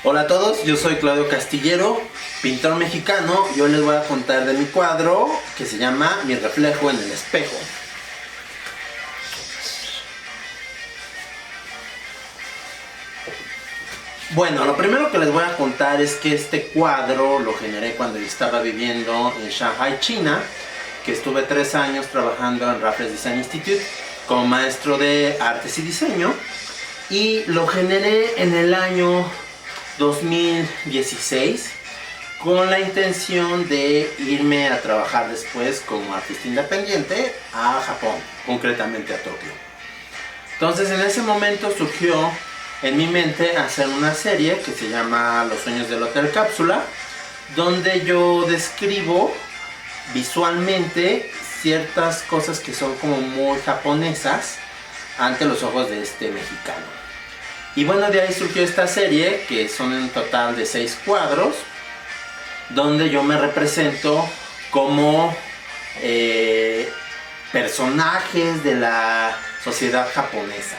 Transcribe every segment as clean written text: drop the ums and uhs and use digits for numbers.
Hola a todos, yo soy Claudio Castillero, pintor mexicano, y hoy les voy a contar de mi cuadro que se llama Mi reflejo en el espejo. Bueno, lo primero que les voy a contar es que este cuadro lo generé cuando yo estaba viviendo en Shanghai, China, que estuve 3 años trabajando en Raffles Design Institute como maestro de artes y diseño, y lo generé en el año 2016 con la intención de irme a trabajar después como artista independiente a Japón, concretamente a Tokio. Entonces en ese momento surgió en mi mente hacer una serie que se llama Los sueños del Hotel Cápsula, donde yo describo visualmente ciertas cosas que son como muy japonesas ante los ojos de este mexicano. Y bueno, de ahí surgió esta serie, que son en total de 6 cuadros, donde yo me represento como personajes de la sociedad japonesa.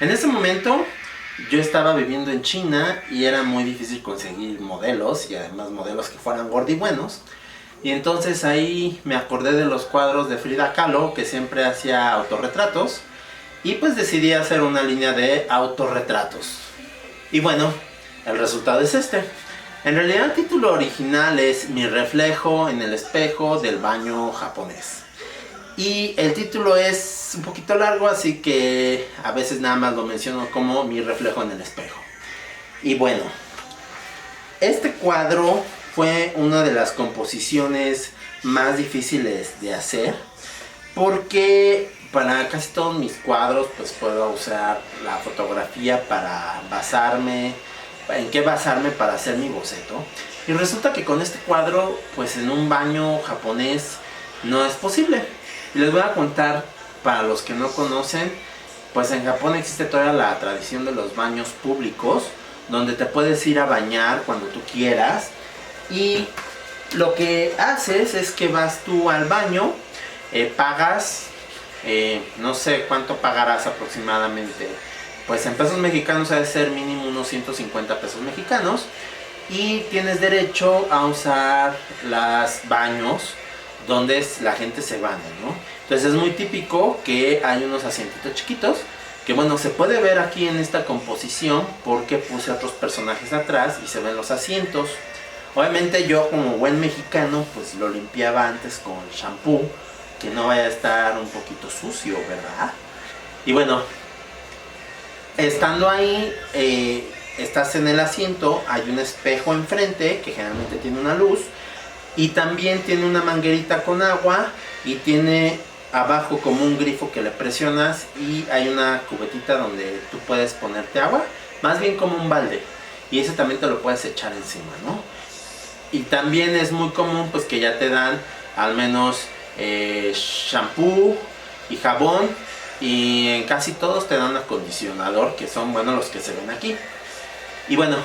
En ese momento yo estaba viviendo en China y era muy difícil conseguir modelos, y además modelos que fueran gordibuenos. Y entonces ahí me acordé de los cuadros de Frida Kahlo, que siempre hacía autorretratos. Y pues decidí hacer una línea de autorretratos. Y bueno, el resultado es este. En realidad el título original es Mi reflejo en el espejo del baño japonés. Y el título es un poquito largo, así que a veces nada más lo menciono como Mi reflejo en el espejo. Y bueno, este cuadro fue una de las composiciones más difíciles de hacer, porque para casi todos mis cuadros pues puedo usar la fotografía para basarme, en qué basarme para hacer mi boceto. Y resulta que con este cuadro pues en un baño japonés no es posible. Y les voy a contar, para los que no conocen, pues en Japón existe todavía la tradición de los baños públicos, donde te puedes ir a bañar cuando tú quieras. Y lo que haces es que vas tú al baño, pagas, no sé cuánto pagarás aproximadamente, pues en pesos mexicanos ha de ser mínimo unos 150 pesos mexicanos, y tienes derecho a usar los baños donde la gente se baña, ¿no? Entonces es muy típico que hay unos asientitos chiquitos, que bueno, se puede ver aquí en esta composición porque puse otros personajes atrás y se ven los asientos. Obviamente yo como buen mexicano pues lo limpiaba antes con shampoo, que no vaya a estar un poquito sucio, ¿verdad? Y bueno, estando ahí, estás en el asiento, hay un espejo enfrente que generalmente tiene una luz, y también tiene una manguerita con agua, y tiene abajo como un grifo que le presionas, y hay una cubetita donde tú puedes ponerte agua, más bien como un balde, y ese también te lo puedes echar encima, ¿no? Y también es muy común pues que ya te dan al menos shampoo y jabón, y en casi todos te dan acondicionador, que son, bueno, los que se ven aquí. Y bueno,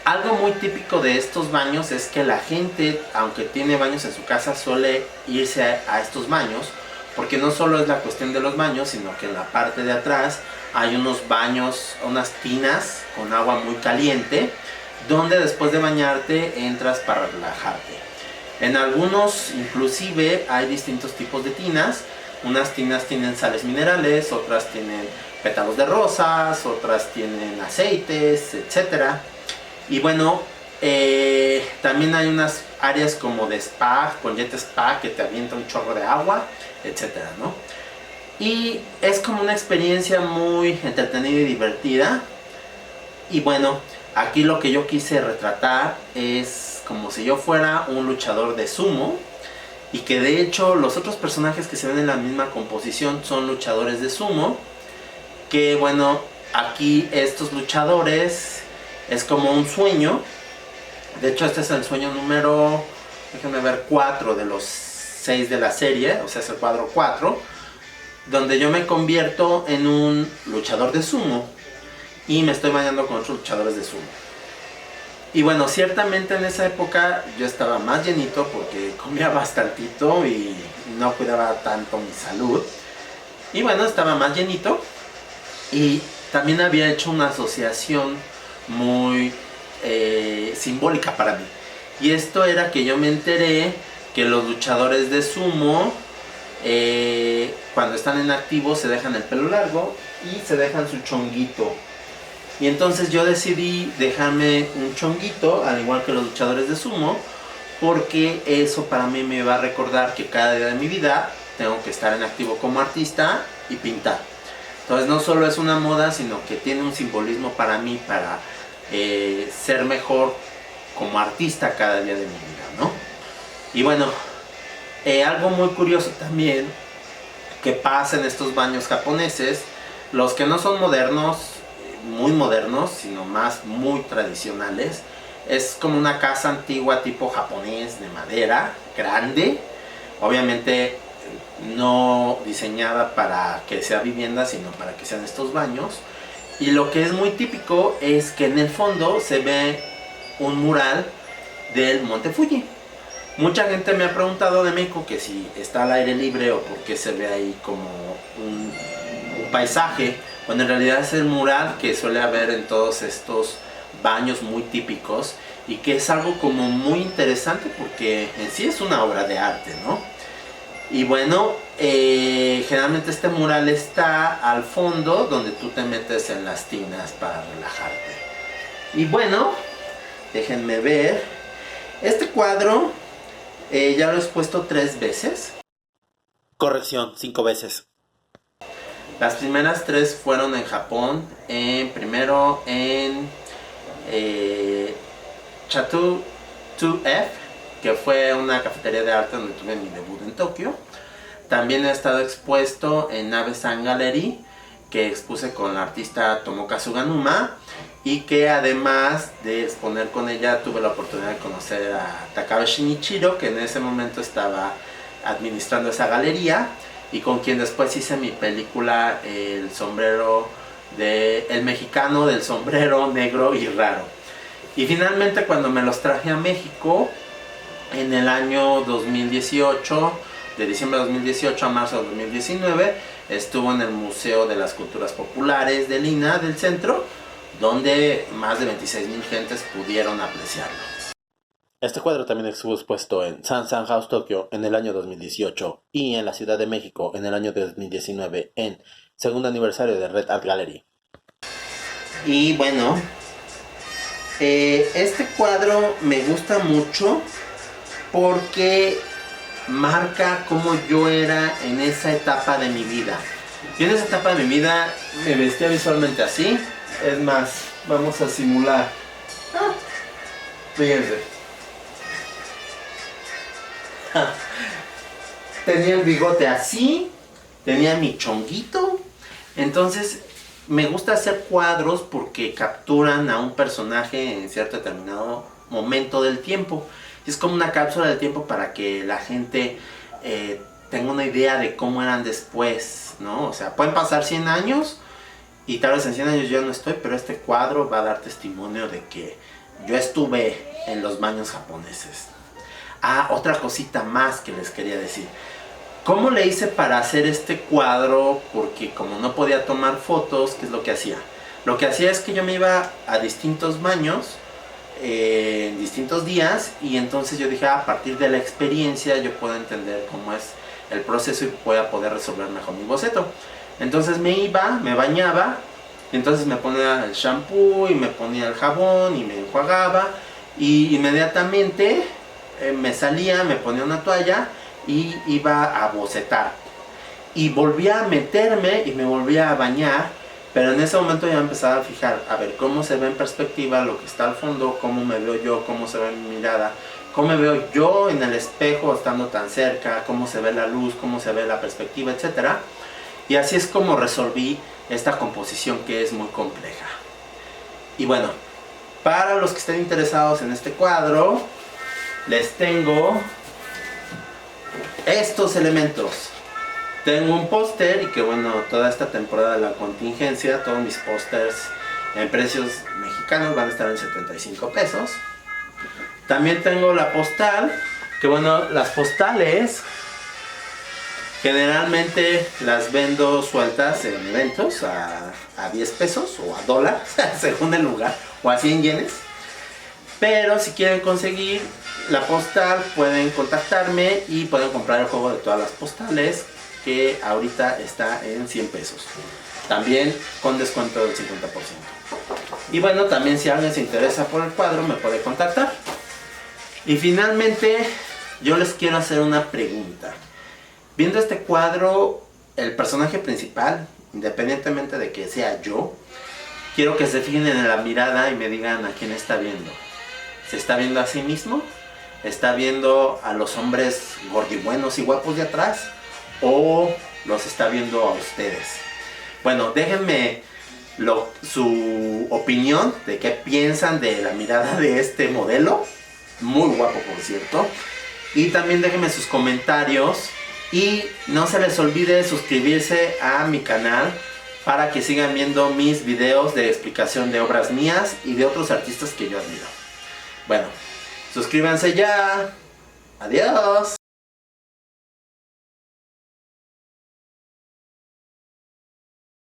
algo muy típico de estos baños es que la gente, aunque tiene baños en su casa, suele irse a estos baños, porque no solo es la cuestión de los baños, sino que en la parte de atrás hay unos baños, unas tinas con agua muy caliente, donde después de bañarte entras para relajarte. En algunos inclusive hay distintos tipos de tinas. Unas tinas tienen sales minerales, otras tienen pétalos de rosas, otras tienen aceites, etc. Y bueno, también hay unas áreas como de spa, con jet spa, que te avienta un chorro de agua, etc., ¿no? Y es como una experiencia muy entretenida y divertida. Y bueno, aquí lo que yo quise retratar es como si yo fuera un luchador de sumo, y que de hecho los otros personajes que se ven en la misma composición son luchadores de sumo, que bueno, aquí estos luchadores es como un sueño. De hecho este es el sueño número, déjenme ver, 4 de los 6 de la serie, o sea es el cuadro 4, donde yo me convierto en un luchador de sumo y me estoy bañando con otros luchadores de sumo. Y bueno, ciertamente en esa época yo estaba más llenito porque comía bastantito y no cuidaba tanto mi salud. Y bueno, estaba más llenito, y también había hecho una asociación muy simbólica para mí. Y esto era que yo me enteré que los luchadores de sumo, cuando están en activo, se dejan el pelo largo y se dejan su chonguito. Y entonces yo decidí dejarme un chonguito, al igual que los luchadores de sumo, porque eso para mí me va a recordar que cada día de mi vida tengo que estar en activo como artista y pintar. Entonces no solo es una moda, sino que tiene un simbolismo para mí, para ser mejor como artista cada día de mi vida, ¿no? Y bueno, algo muy curioso también que pasa en estos baños japoneses, los que no son modernos, muy modernos, sino más muy tradicionales, es como una casa antigua tipo japonés de madera, grande, obviamente no diseñada para que sea vivienda, sino para que sean estos baños. Y lo que es muy típico es que en el fondo se ve un mural del Monte Fuji. Mucha gente me ha preguntado de México que si está al aire libre o por qué se ve ahí como un paisaje. Bueno, en realidad es el mural que suele haber en todos estos baños muy típicos y que es algo como muy interesante porque en sí es una obra de arte, ¿no? Y bueno, generalmente este mural está al fondo donde tú te metes en las tinas para relajarte. Y bueno, déjenme ver. Este cuadro ya lo he expuesto 3 veces. Corrección, 5 veces. Las primeras 3 fueron en Japón. Primero en Chateau 2F, que fue una cafetería de arte donde tuve mi debut en Tokio. También he estado expuesto en Nabe-san Gallery, que expuse con la artista Tomoka Suganuma, y que además de exponer con ella tuve la oportunidad de conocer a Takabe Shinichiro, que en ese momento estaba administrando esa galería, y con quien después hice mi película El mexicano del sombrero negro y raro. Y finalmente, cuando me los traje a México en el año 2018, de diciembre de 2018 a marzo de 2019, estuvo en el Museo de las Culturas Populares de Lina del centro, donde más de 26,000 gentes pudieron apreciarlo. Este cuadro también estuvo expuesto en Sansan House Tokyo en el año 2018 y en la Ciudad de México en el año 2019 en segundo aniversario de Red Art Gallery. Y bueno, este cuadro me gusta mucho porque marca cómo yo era en esa etapa de mi vida. Yo en esa etapa de mi vida me vestía visualmente así. Es más, vamos a simular. Fíjense. Tenía el bigote así, tenía mi chonguito. Entonces me gusta hacer cuadros porque capturan a un personaje en cierto determinado momento del tiempo. Es como una cápsula del tiempo para que la gente tenga una idea de cómo eran después, ¿no? O sea, pueden pasar 100 años y tal vez en 100 años yo no estoy, pero este cuadro va a dar testimonio de que yo estuve en los baños japoneses. Otra cosita más que les quería decir. ¿Cómo le hice para hacer este cuadro? Porque como no podía tomar fotos, ¿qué es lo que hacía? Lo que hacía es que yo me iba a distintos baños en distintos días, y entonces yo dije, a partir de la experiencia yo puedo entender cómo es el proceso y voy a poder resolver mejor mi boceto. Entonces me iba, me bañaba, y entonces me ponía el shampoo y me ponía el jabón y me enjuagaba, y inmediatamente me salía, me ponía una toalla y iba a bocetar, y volvía a meterme y me volvía a bañar. Pero en ese momento ya empezaba a fijar, a ver cómo se ve en perspectiva lo que está al fondo, cómo me veo yo, cómo se ve mi mirada, cómo me veo yo en el espejo estando tan cerca, cómo se ve la luz, cómo se ve la perspectiva, etc. Y así es como resolví esta composición que es muy compleja. Y bueno, para los que estén interesados en este cuadro, les tengo estos elementos. Tengo un póster, y que bueno, toda esta temporada de la contingencia, todos mis pósters en precios mexicanos van a estar en 75 pesos. También tengo la postal, que bueno, las postales Generalmente las vendo sueltas en eventos a 10 pesos o a dólar, según el lugar, o a 100 yenes. Pero si quieren conseguir la postal, pueden contactarme y pueden comprar el juego de todas las postales, que ahorita está en 100 pesos. También con descuento del 50%. Y bueno, también si alguien se interesa por el cuadro, me puede contactar. Y finalmente, yo les quiero hacer una pregunta. Viendo este cuadro, el personaje principal, independientemente de que sea yo, quiero que se fijen en la mirada y me digan a quién está viendo. ¿Se está viendo a sí mismo? ¿Está viendo a los hombres gordibuenos y guapos de atrás? ¿O los está viendo a ustedes? Bueno, déjenme su opinión de qué piensan de la mirada de este modelo. Muy guapo, por cierto. Y también déjenme sus comentarios. Y no se les olvide suscribirse a mi canal para que sigan viendo mis videos de explicación de obras mías y de otros artistas que yo admiro. Bueno, suscríbanse ya. Adiós.